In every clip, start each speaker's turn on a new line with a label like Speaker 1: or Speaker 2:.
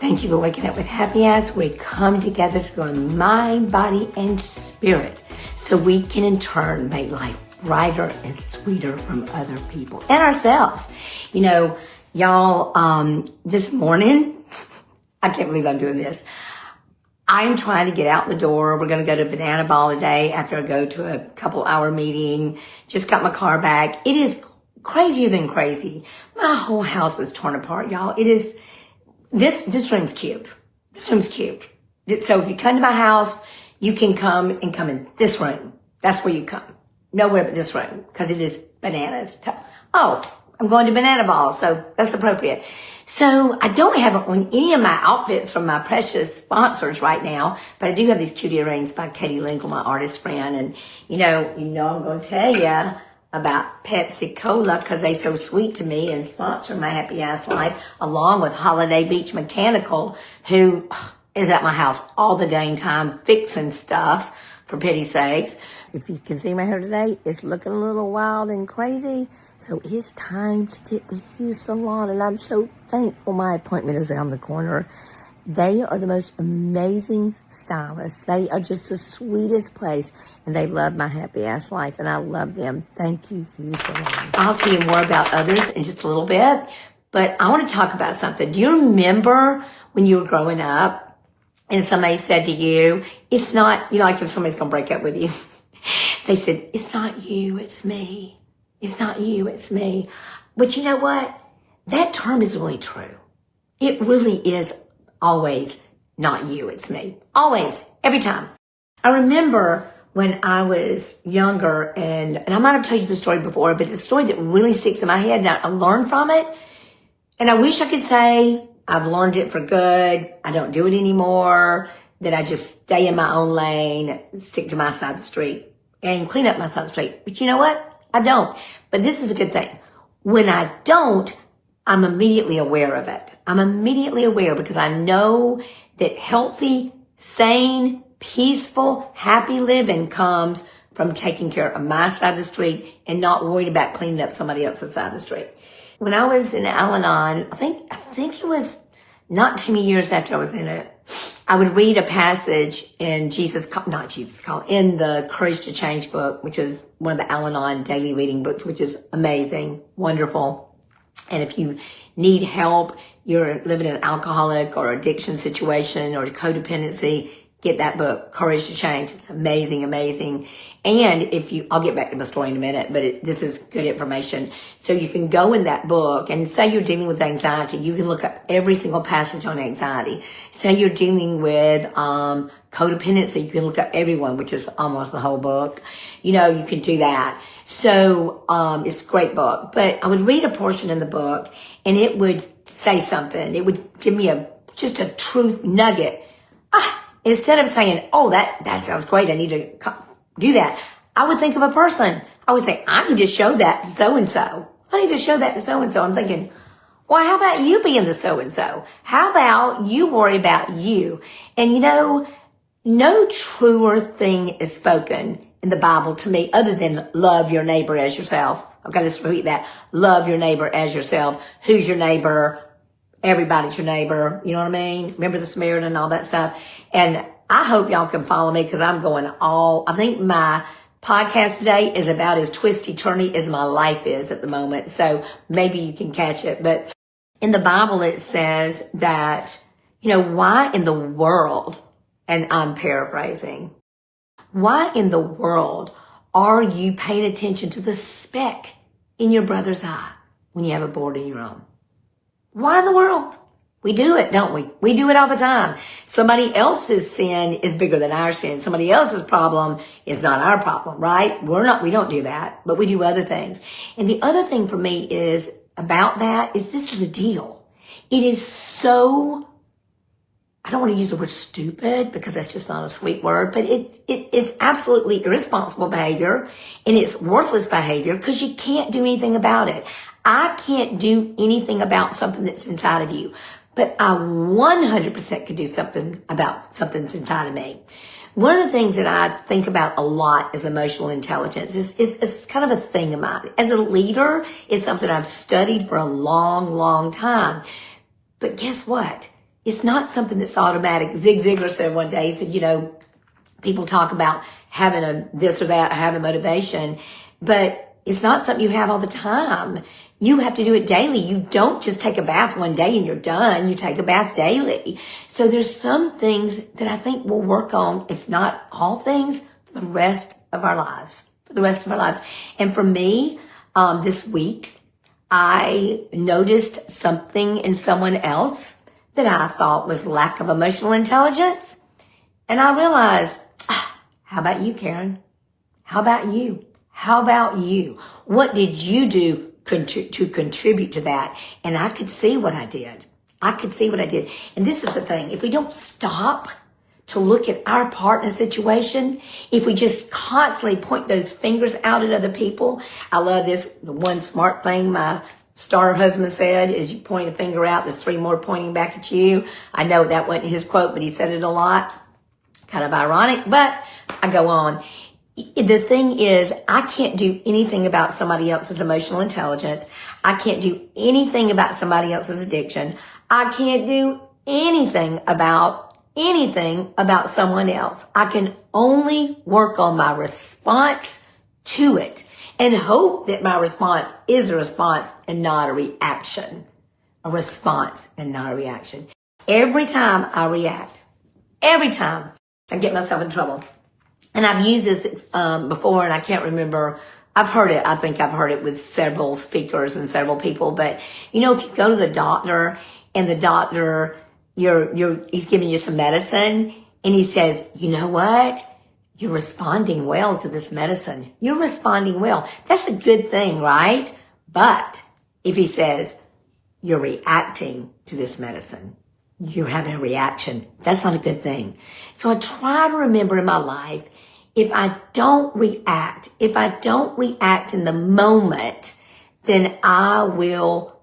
Speaker 1: Thank you for waking up with Happy Ass. We come together to grow in mind, body, and spirit so we can in turn make life brighter and sweeter from other people and ourselves. You know, y'all, this morning, I can't believe I'm doing this. I'm trying to get out the door. We're going to go to Banana Ball today after I go to a couple hour meeting. Just got my car back. It is crazier than crazy. My whole house is torn apart, y'all. It is, this room's cute. This room's cute. So if you come to my house, you can come in this room. That's where you come. Nowhere but this room, because it is bananas. Oh, I'm going to Banana Ball, so that's appropriate. So I don't have on any of my outfits from my precious sponsors right now, but I do have these cute earrings by Katie Linkle, my artist friend. And you know I'm going to tell you about Pepsi Cola because they so sweet to me and sponsor my happy ass life, along with Holiday Beach Mechanical, who is at my house all the dang time fixing stuff, for pity's sakes. If you can see my hair today, it's looking a little wild and crazy. So it's time to get the Hue Salon, and I'm so thankful my appointment is around the corner. They are the most amazing stylists. They are just the sweetest place, and they love my happy ass life, and I love them. Thank you, Hue Salon. I'll tell you more about others in just a little bit, but I want to talk about something. Do you remember when you were growing up and somebody said to you, it's not, like if somebody's going to break up with you, they said, it's not you, it's me. It's not you, it's me. But you know what? That term is really true. It really is always not you, it's me. Always, every time. I remember when I was younger, and I might have told you the story before, but the story that really sticks in my head, now I learned from it, and I wish I could say I've learned it for good, I don't do it anymore, that I just stay in my own lane, stick to my side of the street, and clean up my side of the street. But you know what? I don't. But this is a good thing. When I don't, I'm immediately aware of it. I'm immediately aware because I know that healthy, sane, peaceful, happy living comes from taking care of my side of the street and not worried about cleaning up somebody else's side of the street. When I was in Al-Anon, I think it was not too many years after I was in it, I would read a passage in in the Courage to Change book, which is one of the Al-Anon daily reading books, which is amazing, wonderful. And if you need help, you're living in an alcoholic or addiction situation or codependency, get that book, Courage to Change. It's amazing, amazing. And I'll get back to my story in a minute, but this is good information. So you can go in that book and say you're dealing with anxiety. You can look up every single passage on anxiety. Say you're dealing with codependency. You can look up everyone, which is almost the whole book. You can do that. So it's a great book. But I would read a portion in the book and it would say something. It would give me just a truth nugget. Instead of saying, oh, that sounds great, I need to do that, I would think of a person. I would say, I need to show that to so-and-so. I need to show that to so-and-so. I'm thinking, well, how about you being the so-and-so? How about you worry about you? And no truer thing is spoken in the Bible to me other than love your neighbor as yourself. Okay, let's repeat that. Love your neighbor as yourself. Who's your neighbor? Everybody's your neighbor. You know what I mean? Remember the Samaritan and all that stuff. And I hope y'all can follow me because I'm going I think my podcast today is about as twisty-turny as my life is at the moment. So maybe you can catch it. But in the Bible, it says that, why in the world, and I'm paraphrasing, why in the world are you paying attention to the speck in your brother's eye when you have a board in your own? Why in the world? We do it, don't we? We do it all the time. Somebody else's sin is bigger than our sin. Somebody else's problem is not our problem, right? We don't do that, but we do other things. And the other thing for me is about that is this is the deal. It is so, I don't want to use the word stupid because that's just not a sweet word, but it is absolutely irresponsible behavior and it's worthless behavior because you can't do anything about it. I can't do anything about something that's inside of you, but I 100% could do something about something that's inside of me. One of the things that I think about a lot is emotional intelligence. It's kind of a thing of mine. As a leader, it's something I've studied for a long, long time. But guess what? it's not something that's automatic. Zig Ziglar said one day, he said, people talk about having a this or that, having motivation, but it's not something you have all the time. You have to do it daily. You don't just take a bath one day and you're done. You take a bath daily. So there's some things that I think we'll work on, if not all things, for the rest of our lives. And for me, this week, I noticed something in someone else that I thought was lack of emotional intelligence. And I realized, how about you, Karen? How about you? What did you do to contribute to that? And I could see what I did. And this is the thing. If we don't stop to look at our part in a situation, if we just constantly point those fingers out at other people. I love this. The one smart thing my star husband said is, you point a finger out, there's 3 more pointing back at you. I know that wasn't his quote, but he said it a lot. Kind of ironic, but I go on. The thing is, I can't do anything about somebody else's emotional intelligence. I can't do anything about somebody else's addiction. I can't do anything about someone else. I can only work on my response to it and hope that my response is a response and not a reaction. A response and not a reaction. Every time I react, every time I get myself in trouble. And I've used this before, and I can't remember. I've heard it. I think I've heard it with several speakers and several people. But, if you go to the doctor and the doctor, he's giving you some medicine and he says, you know what? You're responding well to this medicine. You're responding well. That's a good thing, right? But if he says, you're reacting to this medicine, you're having a reaction, that's not a good thing. So I try to remember in my life, if I don't react in the moment, then it will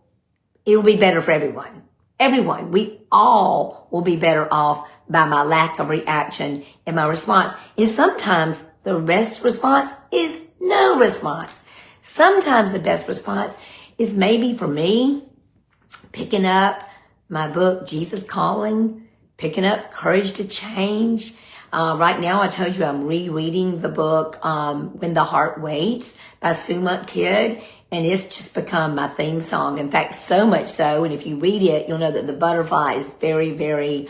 Speaker 1: be better for everyone. Everyone, we all will be better off by my lack of reaction and my response. And sometimes the best response is no response. Sometimes the best response is maybe for me, picking up my book, Jesus Calling, picking up Courage to Change. Right now, I told you I'm rereading the book, When the Heart Waits by Sue Kidd. And it's just become my theme song. In fact, so much so, and if you read it, you'll know that the butterfly is very, very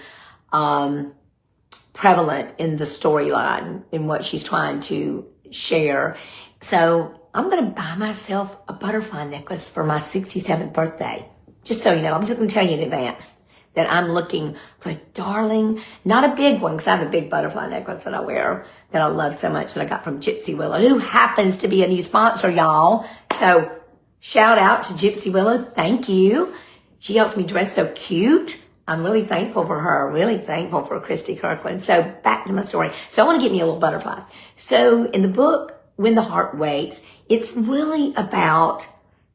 Speaker 1: prevalent in the storyline, in what she's trying to share. So I'm going to buy myself a butterfly necklace for my 67th birthday. Just so you know, I'm just going to tell you in advance that I'm looking for a darling, not a big one, because I have a big butterfly necklace that I wear that I love so much, that I got from Gypsy Willow, who happens to be a new sponsor, y'all. So shout out to Gypsy Willow. Thank you. She helps me dress so cute. I'm really thankful for her. Really thankful for Christy Kirkland. So back to my story. So I want to get me a little butterfly. So in the book, When the Heart Waits, it's really about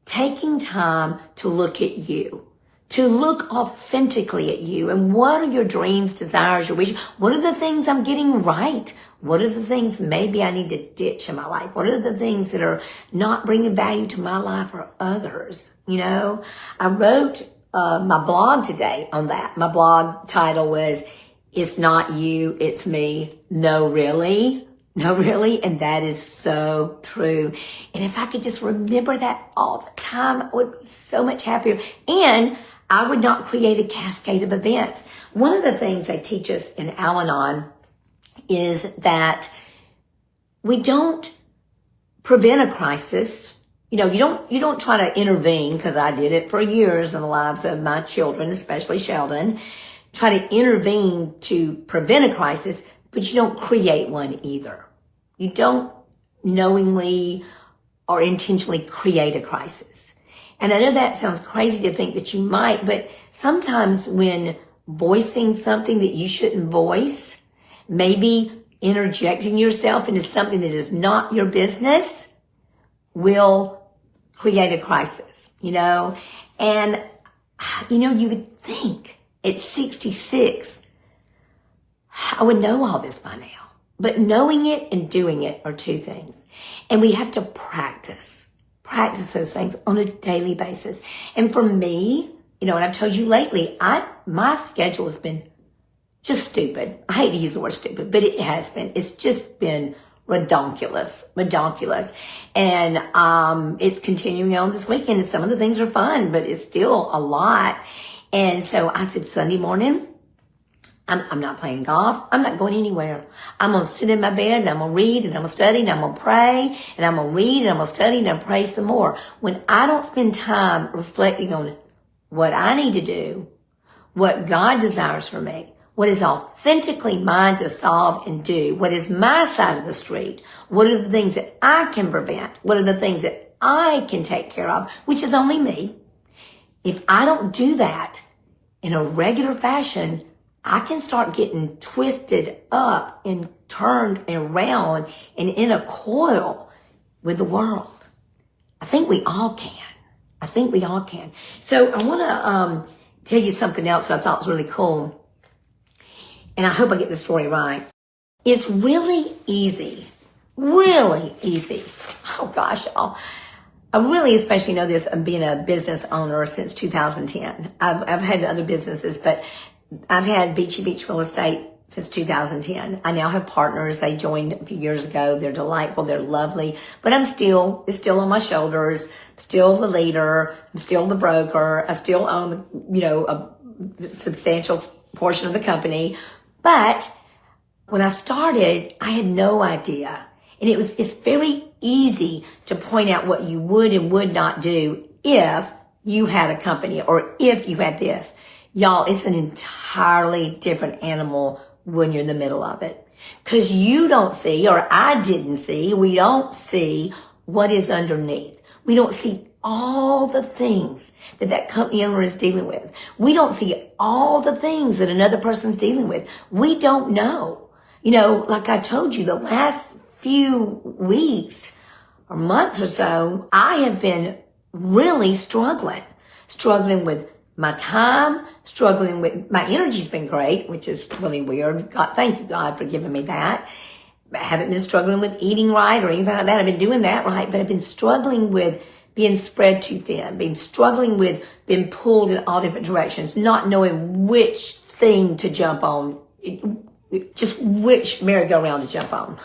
Speaker 1: taking time to look at you, to look authentically at you. And what are your dreams, desires, your wishes? What are the things I'm getting right? What are the things maybe I need to ditch in my life? What are the things that are not bringing value to my life or others? I wrote my blog today on that. My blog title was, It's Not You, It's Me. No, really. And that is so true. And if I could just remember that all the time, I would be so much happier. And I would not create a cascade of events. One of the things they teach us in Al-Anon is that we don't prevent a crisis. You don't try to intervene, because I did it for years in the lives of my children, especially Sheldon. Try to intervene to prevent a crisis, but you don't create one either. You don't knowingly or intentionally create a crisis. And I know that sounds crazy to think that you might, but sometimes when voicing something that you shouldn't voice, maybe interjecting yourself into something that is not your business, will create a crisis, And, you would think at 66, I would know all this by now. But knowing it and doing it are two things. And we have to practice those things on a daily basis. And for me, and I've told you lately, my schedule has been just stupid. I hate to use the word stupid, but it has been. It's just been redonkulous. And it's continuing on this weekend. And some of the things are fun, but it's still a lot. And so I said, Sunday morning, I'm not playing golf. I'm not going anywhere. I'm going to sit in my bed and I'm going to read and I'm going to study and I'm going to pray and I'm going to read and I'm going to study and I'm going to pray some more. When I don't spend time reflecting on what I need to do, what God desires for me, what is authentically mine to solve and do, what is my side of the street, what are the things that I can prevent, what are the things that I can take care of, which is only me. If I don't do that in a regular fashion, I can start getting twisted up and turned around and in a coil with the world. I think we all can. So I want to tell you something else that I thought was really cool. And I hope I get the story right. It's really easy. Oh gosh, y'all. I really especially know this of being a business owner since 2010. I've had other businesses, but I've had Beachy Beach Real Estate since 2010. I now have partners. They joined a few years ago. They're delightful. They're lovely. But it's still on my shoulders. I'm still the leader. I'm still the broker. I still own, a substantial portion of the company. But when I started, I had no idea. And it's very easy to point out what you would and would not do if you had a company or if you had this. Y'all, it's an entirely different animal when you're in the middle of it. Because you don't see, or I didn't see, we don't see what is underneath. We don't see all the things that company owner is dealing with. We don't see all the things that another person's dealing with. We don't know. Like I told you, the last few weeks or months or so, I have been really struggling with my time, struggling with, my energy's been great, which is really weird. God, thank you, God, for giving me that. I haven't been struggling with eating right or anything like that. I've been doing that right, but I've been struggling with being spread too thin, been struggling with being pulled in all different directions, not knowing which thing to jump on, just which merry-go-round to jump on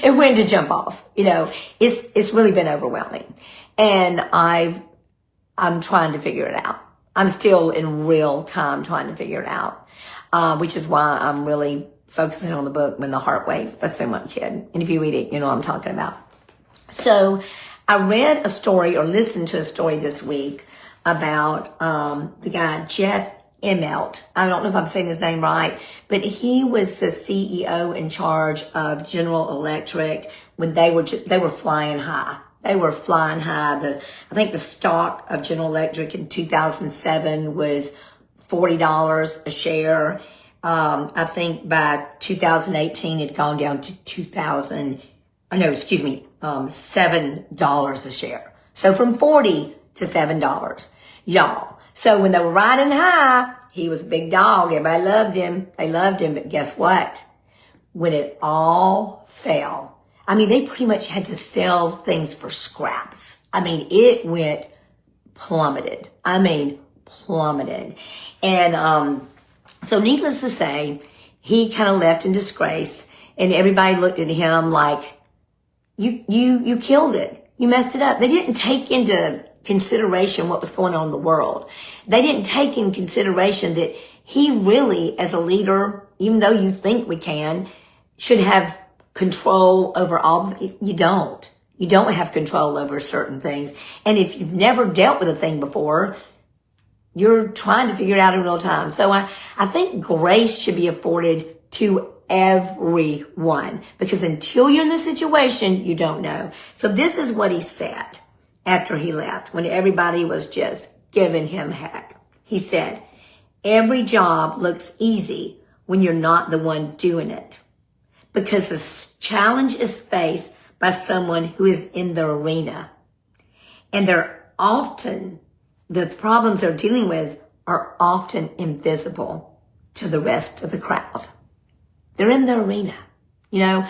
Speaker 1: and when to jump off. It's really been overwhelming. And I'm trying to figure it out. I'm still in real time trying to figure it out, which is why I'm really focusing on the book When the Heart Waits by Someone Kidd. And if you read it, you know what I'm talking about. So I read a story or listened to a story this week about the guy Jeff Immelt. I don't know if I'm saying his name right, but he was the CEO in charge of General Electric when they were flying high. They were flying high. I think the stock of General Electric in 2007 was $40 a share. I think by 2018 it had gone down to $7 a share. So from 40 to $7, y'all. So when they were riding high, he was a big dog. Everybody loved him. They loved him. But guess what? When it all fell, they pretty much had to sell things for scraps. It went plummeted. Plummeted. And so needless to say, he kind of left in disgrace. And everybody looked at him like, you killed it. You messed it up. They didn't take into consideration what was going on in the world. They didn't take in consideration that he really, as a leader, even though you think we can, should have control over all. You don't have control over certain things. And if you've never dealt with a thing before, you're trying to figure it out in real time. So I think grace should be afforded to everyone, because until you're in the situation, you don't know. So this is what he said after he left, when everybody was just giving him heck. He said, every job looks easy when you're not the one doing it, because the challenge is faced by someone who is in the arena. And the problems they're dealing with are often invisible to the rest of the crowd. They're in the arena. Oh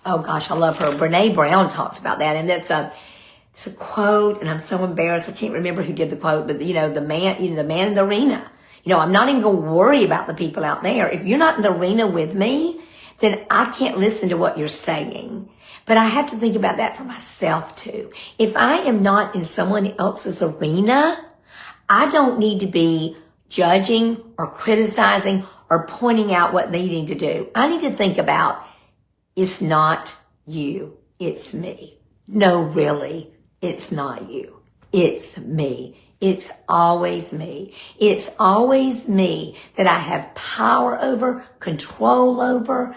Speaker 1: gosh, I love her. Brene Brown talks about that. And that's It's a quote, and I'm so embarrassed. I can't remember who did the quote, but the man in the arena. I'm not even going to worry about the people out there. If you're not in the arena with me, then I can't listen to what you're saying. But I have to think about that for myself too. If I am not in someone else's arena, I don't need to be judging or criticizing or pointing out what they need to do. I need to think about, it's not you, it's me. No, really, it's not you. It's me. It's always me. It's always me that I have power over, control over.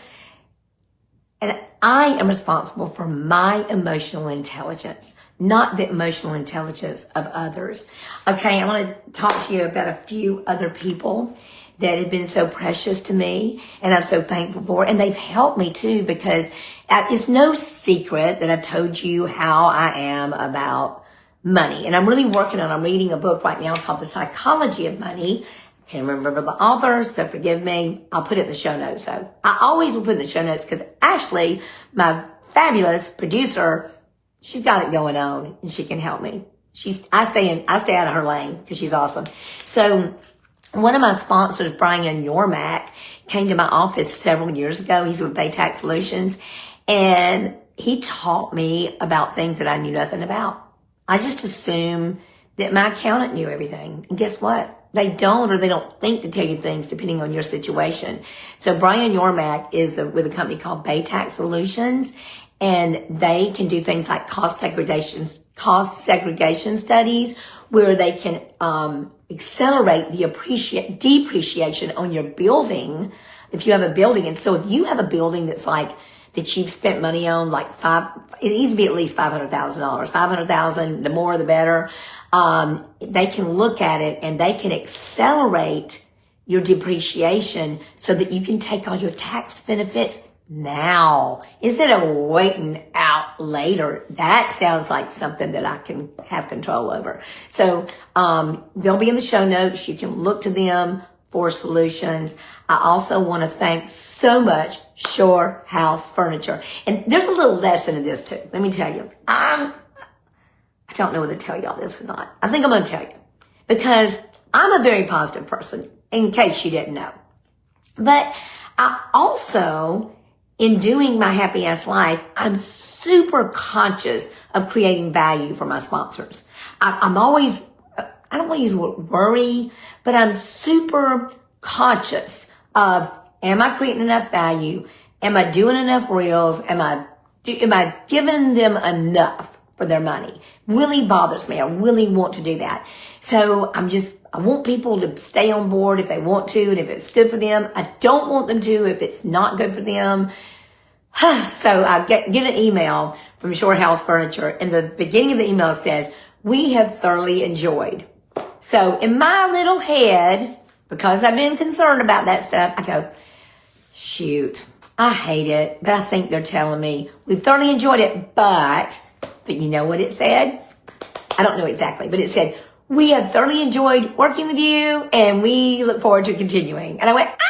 Speaker 1: And I am responsible for my emotional intelligence, not the emotional intelligence of others. Okay, I want to talk to you about a few other people that have been so precious to me and I'm so thankful for. And they've helped me too, because it's no secret that I've told you how I am about money. And I'm really I'm reading a book right now called The Psychology of Money. Can't remember the author, so forgive me. I'll put it in the show notes. So I always will put it in the show notes because Ashley, my fabulous producer, she's got it going on and she can help me. I stay out of her lane because she's awesome. So one of my sponsors, Brian Yormack, came to my office several years ago. He's with Baytax Solutions, and he taught me about things that I knew nothing about. I just assumed that my accountant knew everything. And guess what? They don't, or they don't think to tell you things depending on your situation. So Brian Yormack is with a company called Baytax Solutions, and they can do things like cost segregation studies where they can accelerate the depreciation on your building if you have a building. And so if you have a building that's like that you've spent money on, like it needs to be at least $500,000. $500,000, the more the better. They can look at it and they can accelerate your depreciation so that you can take all your tax benefits now instead of waiting out later. That sounds like something that I can have control over. So they'll be in the show notes. You can look to them for solutions. I also want to thank so much Shore House Furniture. And there's a little lesson in this too. Let me tell you. I don't know whether to tell y'all this or not. I think I'm going to tell you because I'm a very positive person, in case you didn't know. But I also, in doing my happy ass life, I'm super conscious of creating value for my sponsors. I'm always, I don't want to use the word worry, but I'm super conscious of, am I creating enough value? Am I doing enough reels? Am I giving them enough for their money? Really bothers me. I really want to do that. So I want people to stay on board if they want to and if it's good for them. I don't want them to if it's not good for them. So I get an email from Shore House Furniture, and the beginning of the email says, "We have thoroughly enjoyed." So in my little head, because I've been concerned about that stuff, I go, shoot, I hate it, but I think they're telling me we've thoroughly enjoyed it, but you know what it said? I don't know exactly, but it said, "We have thoroughly enjoyed working with you and we look forward to continuing." And I went, ah!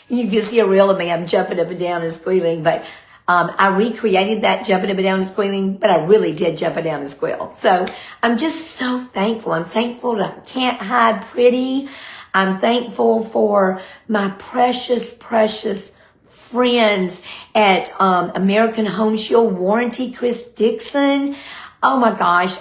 Speaker 1: And you can see a reel of me. I'm jumping up and down and squealing, but I recreated that jumping up and down and squealing, but I really did jump up and down and squeal. So I'm just so thankful. I'm thankful to Can't Hide Pretty. I'm thankful for my precious, precious friends at American Home Shield Warranty, Chris Dixon. Oh my gosh,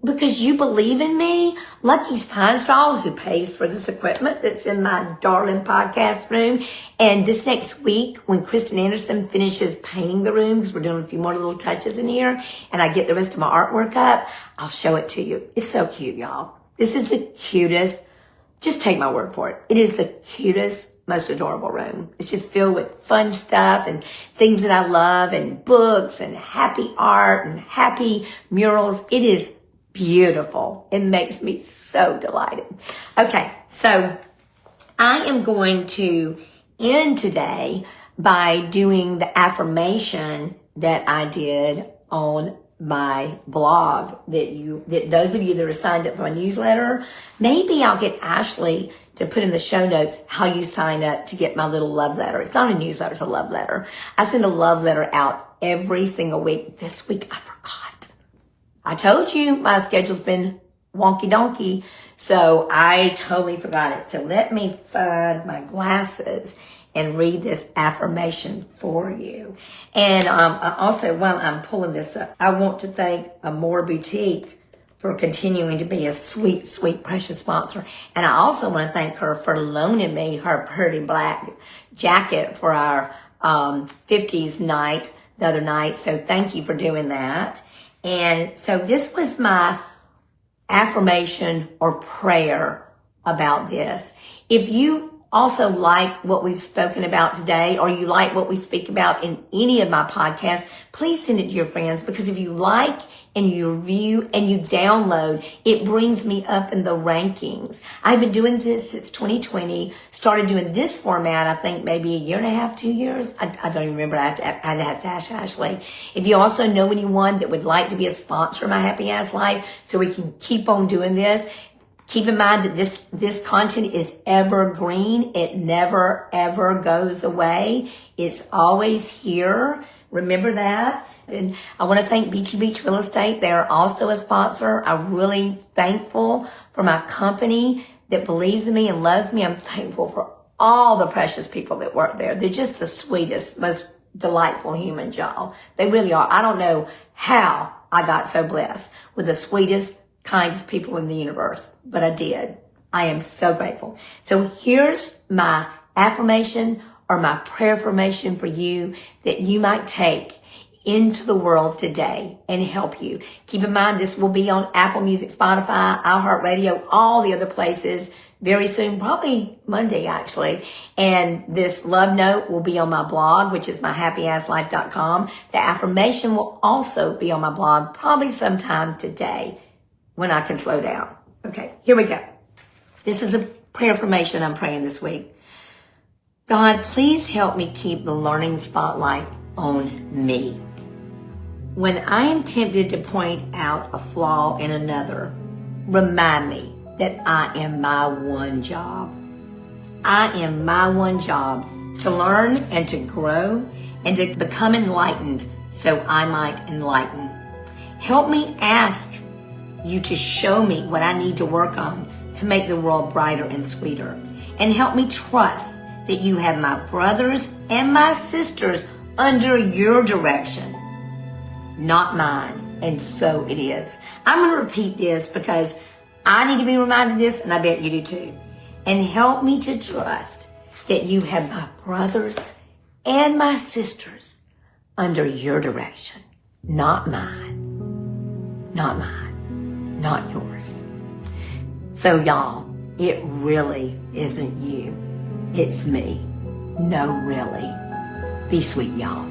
Speaker 1: because you believe in me, Lucky's Pine Straw, who pays for this equipment that's in my darling podcast room. And this next week, when Kristen Anderson finishes painting the room, because we're doing a few more little touches in here, and I get the rest of my artwork up, I'll show it to you. It's so cute, y'all. This is the cutest. Just take my word for it. It is the cutest, most adorable room. It's just filled with fun stuff and things that I love and books and happy art and happy murals. It is beautiful. It makes me so delighted. Okay, so I am going to end today by doing the affirmation that I did on my blog that those of you that are signed up for my newsletter, maybe I'll get Ashley to put in the show notes how you sign up to get my little love letter. It's not a newsletter, it's a love letter. I send a love letter out every single week. This week I forgot. I told you my schedule's been wonky donkey, so I totally forgot it. So let me find my glasses and read this affirmation for you. And also, while I'm pulling this up, I want to thank Amore Boutique for continuing to be a sweet, sweet, precious sponsor. And I also want to thank her for loaning me her pretty black jacket for our 50s night the other night. So thank you for doing that. And so this was my affirmation or prayer about this. If you also like what we've spoken about today, or you like what we speak about in any of my podcasts, please send it to your friends, because if you like and you review and you download, it brings me up in the rankings. I've been doing this since 2020, started doing this format, I think maybe a year and a half, 2 years. I don't even remember. I'd have to ask Ashley. If you also know anyone that would like to be a sponsor of My Happy Ass Life so we can keep on doing this, keep in mind that this content is evergreen. It never, ever goes away. It's always here. Remember that. And I want to thank Beachy Beach Real Estate. They're also a sponsor. I'm really thankful for my company that believes in me and loves me. I'm thankful for all the precious people that work there. They're just the sweetest, most delightful humans, y'all. They really are. I don't know how I got so blessed with the sweetest, kindest people in the universe, but I did. I am so grateful. So here's my affirmation or my prayer affirmation for you that you might take into the world today and help you. Keep in mind, this will be on Apple Music, Spotify, iHeartRadio, all the other places very soon, probably Monday actually. And this love note will be on my blog, which is myhappyasslife.com. The affirmation will also be on my blog probably sometime today when I can slow down. Okay, here we go. This is the prayer affirmation I'm praying this week. God, please help me keep the learning spotlight on me. When I am tempted to point out a flaw in another, remind me that I am my one job. I am my one job to learn and to grow and to become enlightened so I might enlighten. Help me ask you to show me what I need to work on to make the world brighter and sweeter. And help me trust that you have my brothers and my sisters under your direction, not mine. And so it is. I'm going to repeat this because I need to be reminded of this, and I bet you do too. And help me to trust that you have my brothers and my sisters under your direction, not mine, not mine, not yours. So y'all, it really isn't you. It's me. No, really. Be sweet, y'all.